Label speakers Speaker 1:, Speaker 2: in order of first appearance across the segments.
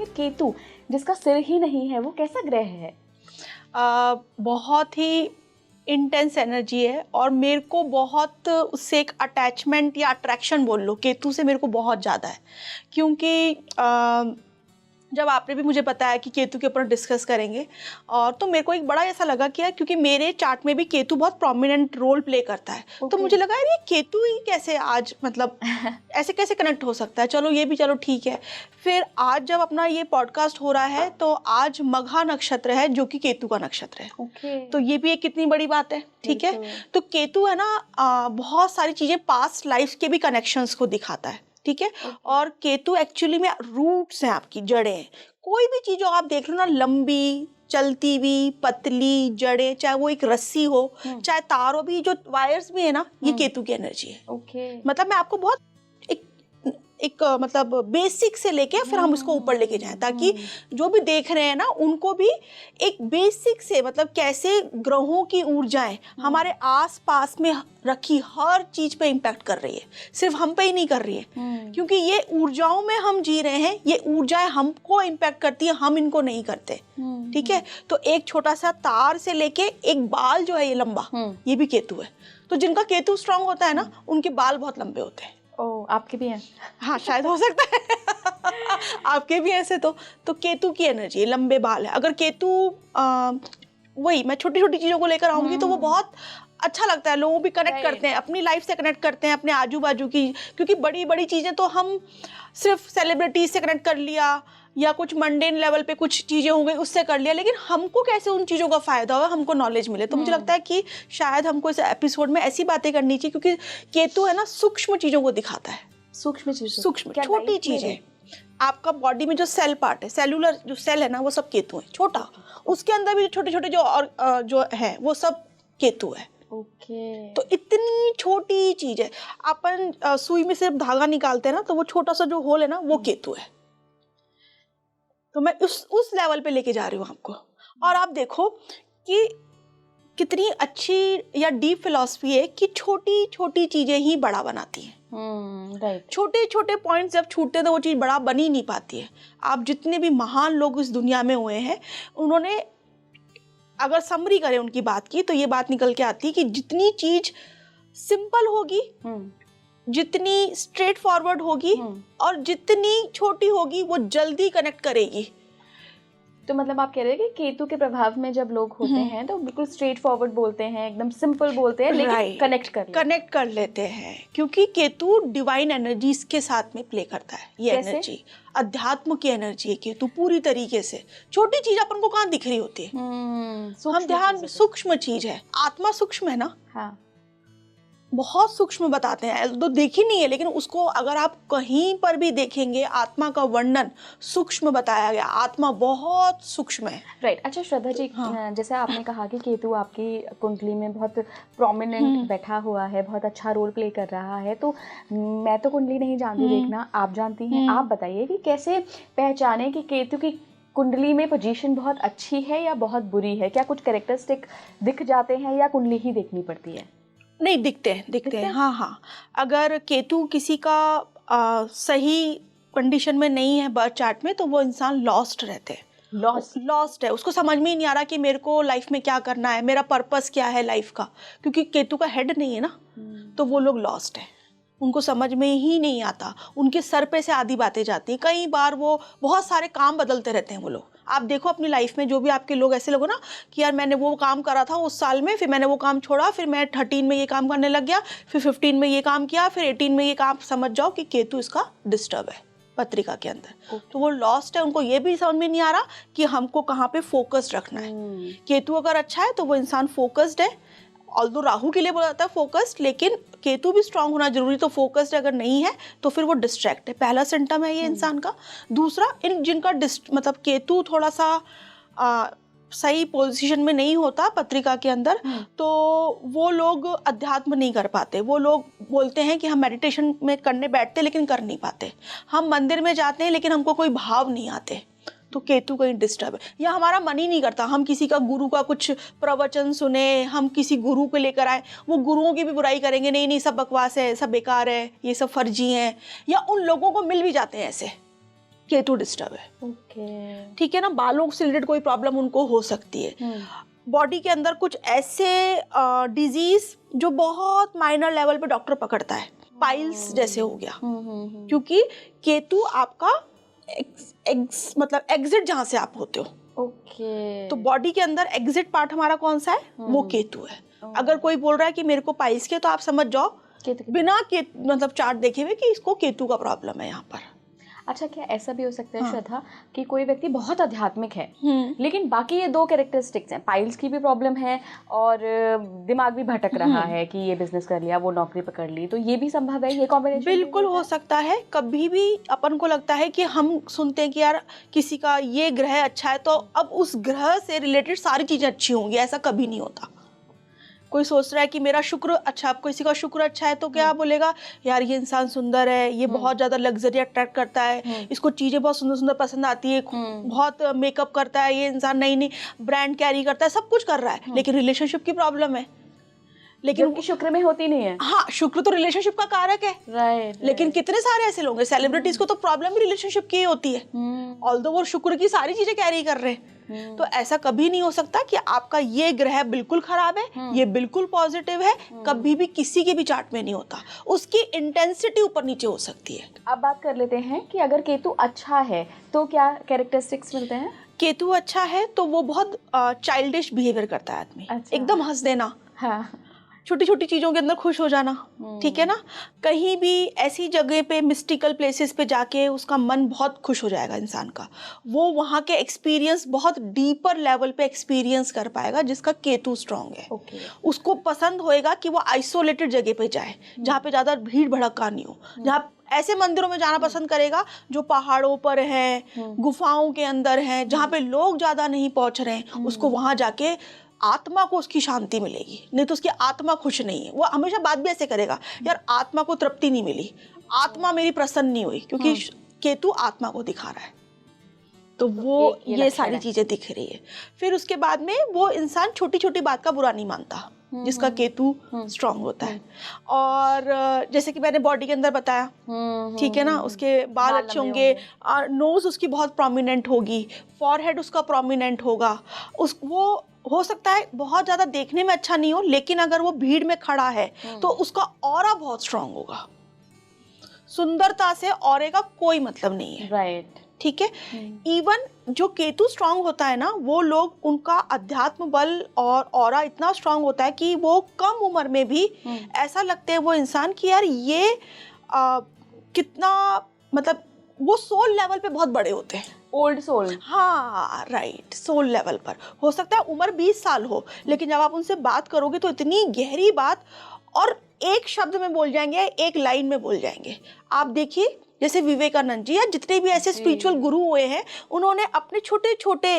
Speaker 1: कि केतु जिसका सिर ही नहीं है वो कैसा ग्रह है?
Speaker 2: बहुत ही इंटेंस एनर्जी है और मेरे को बहुत उससे एक अटैचमेंट या अट्रैक्शन बोल लो, केतु से मेरे को बहुत ज़्यादा है। क्योंकि जब आपने भी मुझे बताया कि केतु के ऊपर डिस्कस करेंगे, और तो मेरे को एक बड़ा ऐसा लगा कि यार, क्योंकि मेरे चार्ट में भी केतु बहुत प्रोमिनेंट रोल प्ले करता है। तो मुझे लगा यार ये केतु ही कैसे आज मतलब ऐसे कैसे कनेक्ट हो सकता है। चलो ये भी चलो ठीक है। फिर आज जब अपना ये पॉडकास्ट हो रहा है तो आज मघा नक्षत्र है जो कि केतु का नक्षत्र है। तो ये भी एक कितनी बड़ी बात है, ठीक है। तो केतु है ना, बहुत सारी चीज़ें पास्ट लाइफ के भी कनेक्शंस को दिखाता है, ठीक है। और केतु एक्चुअली में रूट्स हैं, आपकी जड़ें हैं। कोई भी चीज जो आप देख लो ना, लंबी चलती हुई पतली जड़ें, चाहे वो एक रस्सी हो चाहे तार हो, भी जो वायर्स भी है ना, ये केतु की एनर्जी है। मतलब मैं आपको बहुत एक मतलब बेसिक से लेके फिर हम इसको ऊपर लेके जाएं, ताकि जो भी देख रहे हैं ना उनको भी एक बेसिक से, मतलब कैसे ग्रहों की ऊर्जाएं हमारे आस पास में रखी हर चीज पे इम्पैक्ट कर रही है, सिर्फ हम पे ही नहीं कर रही है। क्योंकि ये ऊर्जाओं में हम जी रहे हैं, ये ऊर्जाएं हमको इम्पैक्ट करती है, हम इनको नहीं करते, ठीक है। तो एक छोटा सा तार से लेके एक बाल जो है ये लंबा, ये भी केतु है। तो जिनका केतु स्ट्रांग होता है ना, उनके बाल बहुत लंबे होते हैं।
Speaker 1: आपके भी हैं?
Speaker 2: हाँ, शायद हो सकता है आपके भी ऐसे। तो केतु की एनर्जी है, लंबे बाल है। अगर केतु वही मैं छोटी छोटी चीजों को लेकर आऊंगी तो वो बहुत अच्छा लगता है, लोग भी कनेक्ट करते हैं, अपनी लाइफ से कनेक्ट करते हैं, अपने आजू बाजू की। क्योंकि बड़ी बड़ी चीजें तो हम सिर्फ सेलिब्रिटीज से कनेक्ट कर लिया या कुछ मंडेन लेवल पे कुछ चीजें हो गई उससे कर लिया, लेकिन हमको कैसे उन चीजों का फायदा हो, हमको नॉलेज मिले। तो मुझे लगता है कि शायद हमको इस एपिसोड में ऐसी बातें करनी चाहिए, क्योंकि केतु है ना सूक्ष्म चीजों को दिखाता है।
Speaker 1: सूक्ष्म
Speaker 2: छोटी चीजें, आपका बॉडी में जो सेल पार्ट है, सेलुलर जो सेल है ना, वो सब केतु है। छोटा, उसके अंदर भी छोटे छोटे जो है वो सब केतु है। तो इतनी छोटी चीज है, अपन सुई में सिर्फ धागा निकालते हैं ना, तो वो छोटा सा जो होल है ना, वो केतु है। तो मैं उस लेवल पे लेके जा रही हूँ आपको। और आप देखो कि कितनी अच्छी या डीप फिलॉसफी है कि छोटी छोटी चीजें ही बड़ा बनाती हैं।
Speaker 1: राइट।
Speaker 2: छोटे छोटे पॉइंट्स जब छूटते तो वो चीज बड़ा बन ही नहीं पाती है। आप जितने भी महान लोग इस दुनिया में हुए हैं, उन्होंने अगर समरी करें उनकी बात की, तो ये बात निकल के आती है कि जितनी चीज सिंपल होगी, जितनी स्ट्रेट फॉरवर्ड होगी और जितनी छोटी होगी, वो जल्दी कनेक्ट करेगी।
Speaker 1: तो मतलब आप कह रहे हैं कि केतु के प्रभाव में जब लोग होते हैं तो बिल्कुल स्ट्रेट फॉरवर्ड बोलते हैं, एकदम सिंपल बोलते हैं, लेकिन कनेक्ट कर
Speaker 2: लेते हैं। क्योंकि केतु डिवाइन एनर्जीज के साथ में प्ले करता है। ये एनर्जी अध्यात्म की एनर्जी है केतु, पूरी तरीके से। छोटी चीज अपन को कहाँ दिख रही होती है, हम ध्यान, सूक्ष्म चीज है। आत्मा सूक्ष्म है ना,
Speaker 1: हाँ,
Speaker 2: बहुत सूक्ष्म बताते हैं, तो देखी नहीं है, लेकिन उसको अगर आप कहीं पर भी देखेंगे, आत्मा का वर्णन सूक्ष्म बताया गया। आत्मा बहुत सूक्ष्म है।
Speaker 1: राइट। अच्छा श्रद्धा जी, जैसे आपने कहा कि केतु आपकी कुंडली में बहुत प्रोमिनेंट बैठा हुआ है, बहुत अच्छा रोल प्ले कर रहा है, तो मैं तो कुंडली नहीं जानती, देखना आप जानती हैं, आप बताइए कि कैसे पहचाने कि केतु की कुंडली में पोजीशन बहुत अच्छी है या बहुत बुरी है? क्या कुछ कैरेक्टरिस्टिक दिख जाते हैं या कुंडली ही देखनी पड़ती है?
Speaker 2: नहीं, दिखते हैं। हाँ। अगर केतु किसी का सही कंडीशन में नहीं है बर्थ चार्ट में, तो वो इंसान लॉस्ट रहते हैं। लॉस्ट है, उसको समझ में ही नहीं आ रहा कि मेरे को लाइफ में क्या करना है, मेरा पर्पस क्या है लाइफ का। क्योंकि केतु का हेड नहीं है ना, तो वो लोग लॉस्ट है, उनको समझ में ही नहीं आता। उनके सर पे से आधी बातें जाती हैं। कई बार वो बहुत सारे काम बदलते रहते हैं वो लोग। आप देखो अपनी लाइफ में जो भी आपके लोग ऐसे लोग हो ना, कि यार मैंने वो काम करा था उस साल में, फिर मैंने वो काम छोड़ा, फिर मैं 13 में ये काम करने लग गया, फिर 15 में ये काम किया, फिर 18 में ये काम। समझ जाओ कि केतु इसका डिस्टर्ब है पत्रिका के अंदर। तो वो लॉस्ट है, उनको ये भी समझ में नहीं आ रहा कि हमको कहाँ पे फोकस्ड रखना है। केतु अगर अच्छा है तो वो इंसान फोकस्ड है। ऑल्दो राहु के लिए बोला जाता है फोकस्ड, लेकिन केतु भी स्ट्रांग होना जरूरी। तो फोकस्ड अगर नहीं है तो फिर वो डिस्ट्रैक्ट है। पहला सिम्टम है ये इंसान का। दूसरा, इन जिनका मतलब केतु थोड़ा सा सही पोजीशन में नहीं होता पत्रिका के अंदर, तो वो लोग अध्यात्म नहीं कर पाते। वो लोग बोलते हैं कि हम मेडिटेशन में करने बैठते लेकिन कर नहीं पाते, हम मंदिर में जाते हैं लेकिन हमको कोई भाव नहीं आते। तो केतु कहीं डिस्टर्ब है, या हमारा मन ही नहीं करता हम किसी का गुरु का कुछ प्रवचन सुने, हम किसी गुरु को लेकर आए। वो गुरुओं की भी बुराई करेंगे, नहीं नहीं सब बकवास है, सब बेकार है, ये सब फर्जी हैं, या उन लोगों को मिल भी जाते हैं ऐसे केतु डिस्टर्ब है।
Speaker 1: ओके।
Speaker 2: ठीक है ना, बालों से रिलेटेड कोई प्रॉब्लम उनको हो सकती है। बॉडी के अंदर कुछ ऐसे डिजीज जो बहुत माइनर लेवल पे डॉक्टर पकड़ता है, पाइल्स जैसे हो गया, क्योंकि केतु आपका मतलब एग्जिट जहां से आप होते हो।
Speaker 1: ओके।
Speaker 2: तो बॉडी के अंदर एग्जिट पार्ट हमारा कौन सा है, वो केतु है। अगर कोई बोल रहा है कि मेरे को पाइल्स के, तो आप समझ जाओ बिना मतलब चार्ट देखे हुए कि इसको केतु का प्रॉब्लम है यहाँ पर।
Speaker 1: अच्छा, क्या ऐसा भी हो सकता है श्रद्धा कि कोई व्यक्ति बहुत आध्यात्मिक है लेकिन बाकी ये दो कैरेक्टरिस्टिक्स हैं, पाइल्स की भी प्रॉब्लम है और दिमाग भी भटक रहा है कि ये बिजनेस कर लिया, वो नौकरी पकड़ ली, तो ये भी संभव है, ये कॉम्बिनेशन
Speaker 2: बिल्कुल हो सकता है। कभी भी अपन को लगता है कि हम सुनते हैं कि यार किसी का ये ग्रह अच्छा है तो अब उस ग्रह से रिलेटेड सारी चीजें अच्छी होंगी, ऐसा कभी नहीं होता। कोई सोच रहा है कि मेरा शुक्र अच्छा, अब किसी का शुक्र अच्छा है तो क्या बोलेगा, यार ये इंसान सुंदर है, ये बहुत ज्यादा लग्जरी अट्रैक्ट करता है, इसको चीजें बहुत सुंदर सुंदर पसंद आती है, बहुत मेकअप करता है, ये इंसान नई नई ब्रांड कैरी करता है, सब कुछ कर रहा है, लेकिन रिलेशनशिप की प्रॉब्लम है, लेकिन
Speaker 1: शुक्र में होती नहीं है।
Speaker 2: हाँ, शुक्र तो रिलेशनशिप का कारक है।
Speaker 1: राइट।
Speaker 2: लेकिन कितने सारे ऐसे लोग हैं, सेलिब्रिटीज को तो प्रॉब्लम भी रिलेशनशिप की होती है, ऑल्दो वो शुक्र की सारी चीजें कैरी कर रहे हैं। तो ऐसा कभी नहीं हो सकता कि आपका ये ग्रह बिल्कुल खराब है, ये बिल्कुल पॉजिटिव है, कभी भी किसी के भी चार्ट में नहीं होता। उसकी इंटेंसिटी ऊपर नीचे हो सकती है।
Speaker 1: अब बात कर लेते हैं कि अगर केतु अच्छा है तो क्या कैरेक्टरिस्टिक्स मिलते हैं?
Speaker 2: केतु अच्छा है तो वो बहुत चाइल्डिश बिहेवियर करता है आदमी। अच्छा। एकदम हंस देना, हाँ, छोटी छोटी चीज़ों के अंदर खुश हो जाना, ठीक है ना। कहीं भी ऐसी जगह पे मिस्टिकल प्लेसेस पे जाके उसका मन बहुत खुश हो जाएगा इंसान का, वो वहाँ के एक्सपीरियंस बहुत डीपर लेवल पे एक्सपीरियंस कर पाएगा जिसका केतु स्ट्रांग है। उसको पसंद होएगा कि वो आइसोलेटेड जगह पे जाए जहाँ पे ज़्यादा भीड़ भड़का नहीं हो, जहाँ ऐसे मंदिरों में जाना पसंद करेगा जो पहाड़ों पर है, गुफाओं के अंदर है, जहाँ पे लोग ज़्यादा नहीं पहुँच रहे हैं, उसको वहाँ जाके आत्मा को उसकी शांति मिलेगी। नहीं तो उसकी आत्मा खुश नहीं है, वो हमेशा बात भी ऐसे करेगा, यार आत्मा को तृप्ति नहीं मिली, आत्मा मेरी प्रसन्न नहीं हुई, क्योंकि केतु आत्मा को दिखा रहा है। तो वो ये सारी चीजें दिख रही है। फिर उसके बाद में वो इंसान छोटी छोटी बात का बुरा नहीं मानता जिसका केतु स्ट्रांग होता है। और जैसे कि मैंने बॉडी के अंदर बताया, ठीक है ना, उसके बाल अच्छे होंगे, नोज उसकी बहुत प्रोमिनेंट होगी, फॉरहेड उसका प्रोमिनेंट होगा, वो हो सकता है बहुत ज्यादा देखने में अच्छा नहीं हो, लेकिन अगर वो भीड़ में खड़ा है तो उसका ऑरा बहुत स्ट्रांग होगा। सुंदरता से ऑरे का कोई मतलब नहीं है, राइट, ठीक है। इवन जो केतु स्ट्रांग होता है ना, वो लोग, उनका अध्यात्म बल और ऑरा इतना स्ट्रांग होता है कि वो कम उम्र में भी ऐसा लगते हैं वो इंसान कि यार ये कितना, मतलब वो सोल लेवल पे बहुत बड़े होते हैं, ओल्ड सोल, हाँ राइट, सोल लेवल पर। हो सकता है उम्र 20 साल हो, लेकिन जब आप उनसे बात करोगे तो इतनी गहरी बात, और एक शब्द में बोल जाएंगे, एक लाइन में बोल जाएंगे। आप देखिए जैसे विवेकानंद जी या जितने भी ऐसे स्पिरिचुअल गुरु हुए हैं, उन्होंने अपने छोटे छोटे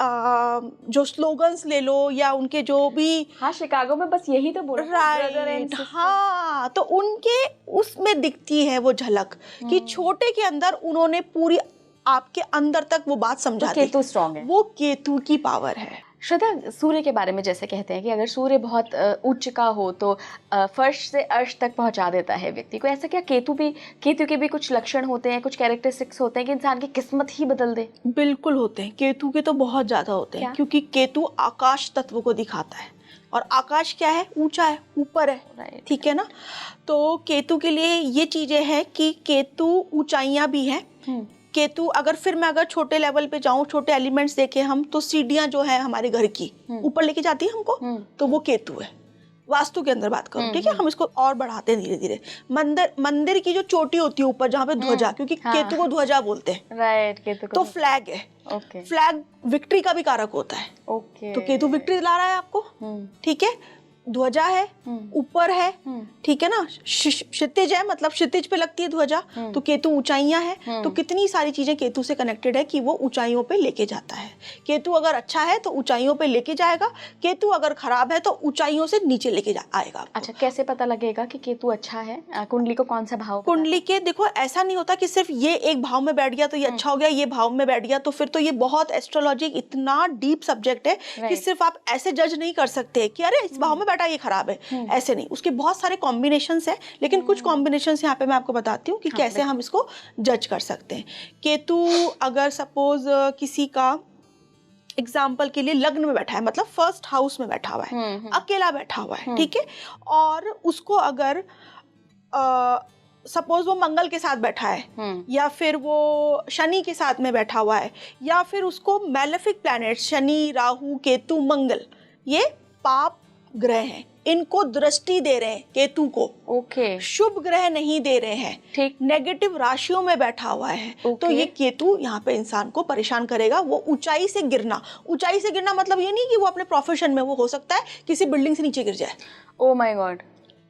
Speaker 2: जो स्लोगन्स ले लो या उनके जो भी, हाँ, शिकागो में बस यही तो बोल राइट, हाँ, तो उनके उसमें दिखती है वो झलक कि छोटे के अंदर उन्होंने पूरी आपके अंदर तक वो बात समझा दी। केतु स्ट्रांग है, वो केतु की पावर है।
Speaker 1: श्रद्धा, सूर्य के बारे में जैसे कहते हैं कि अगर सूर्य बहुत उच्च का हो तो फर्श से अर्श तक पहुंचा देता है व्यक्ति को, ऐसा क्या केतु के भी कुछ लक्षण होते हैं, कुछ कैरेक्टरिस्टिक्स होते हैं कि इंसान की किस्मत ही बदल दे?
Speaker 2: बिल्कुल होते हैं, केतु के तो बहुत ज्यादा होते हैं, क्योंकि केतु आकाश तत्व को दिखाता है, और आकाश क्या है, ऊंचा है, ऊपर है, ठीक है ना। तो केतु के लिए ये चीजें हैं कि केतु ऊंचाइयां भी है। केतु अगर छोटे लेवल पे जाऊं, छोटे एलिमेंट्स देखें हम, तो सीढ़ियां जो है हमारे घर की ऊपर लेके जाती है हमको, तो वो केतु है। वास्तु के अंदर बात करूं, ठीक है, हम इसको और बढ़ाते हैं धीरे धीरे। मंदिर की जो चोटी होती है ऊपर, जहाँ पे ध्वजा, क्योंकि केतु को ध्वजा बोलते हैं, राइट, केतु को तो फ्लैग है, फ्लैग विक्ट्री का भी कारक होता है, तो केतु विक्ट्री ला रहा है आपको, ठीक है। ध्वजा है, ऊपर है, ठीक है ना, क्षितिज है, मतलब क्षितिज पे लगती है ध्वजा, तो केतु ऊंचाइयां है। तो कितनी सारी चीजें केतु से कनेक्टेड है कि वो ऊंचाइयों पे लेके जाता है। केतु अगर अच्छा है तो ऊंचाइयों पे लेके जाएगा, केतु अगर खराब है तो ऊंचाइयों से नीचे लेके आएगा।
Speaker 1: अच्छा, कैसे पता लगेगा कि केतु अच्छा है? कुंडली को कौन सा भाव?
Speaker 2: कुंडली के देखो, ऐसा नहीं होता कि सिर्फ ये एक भाव में बैठ गया तो ये अच्छा हो गया, ये भाव में बैठ गया तो फिर तो ये बहुत एस्ट्रोलॉजी इतना डीप सब्जेक्ट है कि सिर्फ आप ऐसे जज नहीं कर सकते कि अरे इस भाव में बैठा ये खराब है, ऐसे नहीं, उसके बहुत सारे कॉम्बिनेशंस हैं, लेकिन कुछ कॉम्बिनेशंस यहाँ पे मैं आपको बताती हूँ कि कैसे हम इसको जज कर सकते हैं। केतु अगर सपोज किसी का एग्जाम्पल के लिए लग्न में बैठा है, मतलब फर्स्ट हाउस में बैठा हुआ है, अकेला बैठा हुआ है, ठीक है, और उसको अगर सपोज वो मंगल के साथ बैठा है, या फिर वो शनि के साथ में बैठा हुआ है, या फिर उसको मैलेफिक प्लैनेट शनि, राहु, केतु, मंगल, ये पाप ग्रह हैं, इनको दृष्टि दे रहे हैं केतु को,
Speaker 1: ओके,
Speaker 2: शुभ ग्रह नहीं दे रहे हैं,
Speaker 1: ठीक,
Speaker 2: नेगेटिव राशियों में बैठा हुआ है, तो ये केतु यहाँ पे इंसान को परेशान करेगा। वो ऊंचाई से गिरना मतलब ये नहीं कि वो अपने प्रोफेशन में, वो हो सकता है किसी बिल्डिंग से नीचे गिर जाए,
Speaker 1: ओ माय गॉड,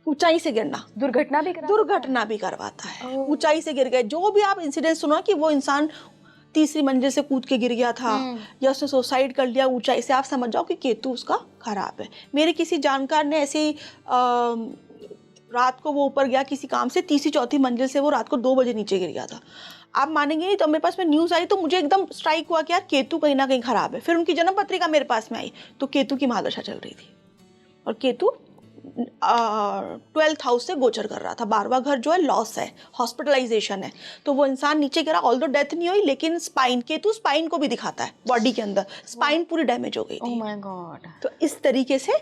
Speaker 2: ऊंचाई से गिरना, दुर्घटना भी करवाता है। ऊंचाई से गिर गए, जो भी आप इंसिडेंट सुनो कि वो इंसान तीसरी मंजिल से कूद के गिर गया था, या उसने सुसाइड कर लिया ऊंचाई से, आप समझ जाओ कि केतु उसका खराब है। मेरे किसी जानकार ने ऐसे रात को वो ऊपर गया किसी काम से, तीसरी चौथी मंजिल से वो रात को 2 बजे नीचे गिर गया था। आप मानेंगे नहीं, तो मेरे पास में न्यूज़ आई तो मुझे एकदम स्ट्राइक हुआ कि यार केतु कहीं ना कहीं खराब है। फिर उनकी जन्म पत्रिका मेरे पास में आई तो केतु की महादशा चल रही थी, और केतु 12th हाउस से गोचर कर रहा था। 12वां घर जो है लॉस है, हॉस्पिटलाइजेशन है, तो वो इंसान नीचे गिरा, ऑल्दो डेथ नहीं हुई, लेकिन स्पाइन, केतु स्पाइन को भी दिखाता है, बॉडी के अंदर स्पाइन पूरी डैमेज हो गई थी।
Speaker 1: Oh my God.
Speaker 2: तो इस तरीके से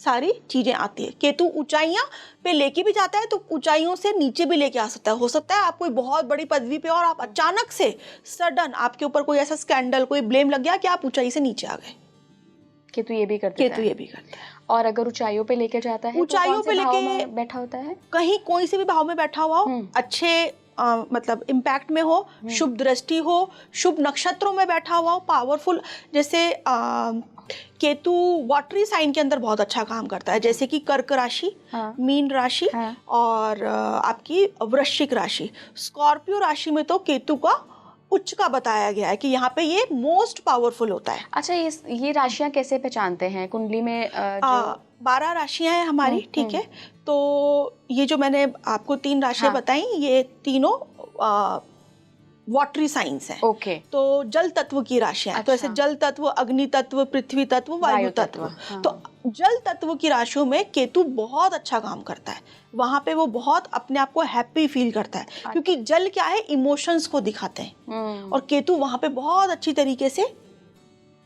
Speaker 2: सारी चीजें आती है। केतु ऊंचाइयां पे लेके भी जाता है, तो ऊंचाइयों से नीचे भी लेके आ सकता है। हो सकता है आप कोई बहुत बड़ी पदवी पे और आप अचानक से सडन आपके ऊपर कोई ऐसा स्कैंडल, कोई ब्लेम लग गया कि आप ऊंचाई से नीचे आ गए। केतु ये भी करता है।
Speaker 1: और अगर ऊंचाइयों पे लेके जाता है,
Speaker 2: ऊंचाइयों पे लेके
Speaker 1: बैठा होता है,
Speaker 2: कहीं कोई से भी भाव में बैठा हुआ हो, अच्छे मतलब इम्पैक्ट में हो, शुभ दृष्टि हो, शुभ नक्षत्रों में बैठा हुआ हो, पावरफुल, जैसे केतु वाटरी साइन के अंदर बहुत अच्छा काम करता है, जैसे कि कर्क राशि, मीन राशि, और आपकी वृश्चिक राशि। स्कॉर्पियो राशि में तो केतु का उच्च का बताया गया है कि यहाँ पे ये मोस्ट पावरफुल होता है।
Speaker 1: अच्छा, ये राशियां कैसे पहचानते हैं कुंडली में?
Speaker 2: 12 राशियां हैं हमारी, ठीक है। तो ये जो मैंने आपको 3 राशियां बताई, ये तीनों वाटरी साइंस हैं।
Speaker 1: ओके।
Speaker 2: तो जल तत्व की राशियां, तो ऐसे जल तत्व, अग्नि तत्व, पृथ्वी तत्व, वायु तत्व। तो जल तत्व की राशियों में केतु बहुत अच्छा काम करता है। वहां पे वो बहुत अपने आप को हैप्पी फील करता है, क्योंकि जल क्या है, इमोशंस को दिखाते हैं, और केतु वहां पे बहुत अच्छी तरीके से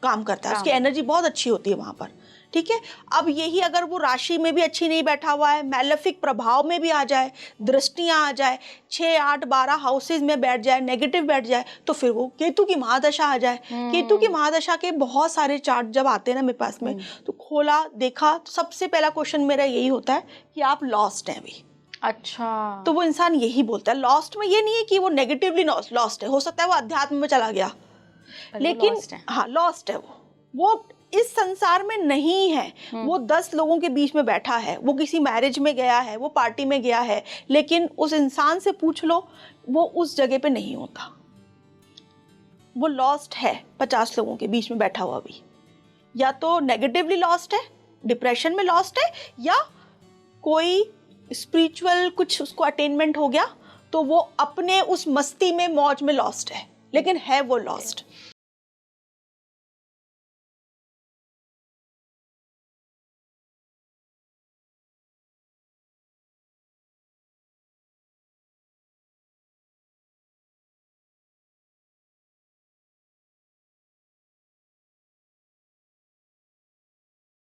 Speaker 2: काम करता है, उसकी एनर्जी बहुत अच्छी होती है वहां पर, ठीक है। अब यही अगर वो राशि में भी अच्छी नहीं बैठा हुआ है, मैलेफिक प्रभाव में भी आ जाए, दृष्टियां आ जाए, 6, 8, 12 हाउसेज में बैठ जाए, नेगेटिव बैठ जाए, तो फिर वो केतु की महादशा आ जाए। केतु की महादशा के बहुत सारे चार्ट जब आते हैं ना मेरे पास में, तो खोला देखा, तो सबसे पहला क्वेश्चन मेरा यही होता है कि आप लॉस्ट हैं अभी।
Speaker 1: अच्छा,
Speaker 2: तो वो इंसान यही बोलता है। लॉस्ट में ये नहीं है कि वो नेगेटिवली लॉस्ट है, हो सकता है वो अध्यात्म में चला गया, लेकिन हाँ लॉस्ट है, वो इस संसार में नहीं है। वो 10 लोगों के बीच में बैठा है, वो किसी मैरिज में गया है, वो पार्टी में गया है, लेकिन उस इंसान से पूछ लो, वो उस जगह पे नहीं होता। वो लॉस्ट है 50 लोगों के बीच में बैठा हुआ भी, या तो नेगेटिवली लॉस्ट है, डिप्रेशन में लॉस्ट है, या कोई स्पिरिचुअल कुछ उसको अटेनमेंट हो गया, तो वो अपने उस मस्ती में, मौज में लॉस्ट है, लेकिन है वो लॉस्ट।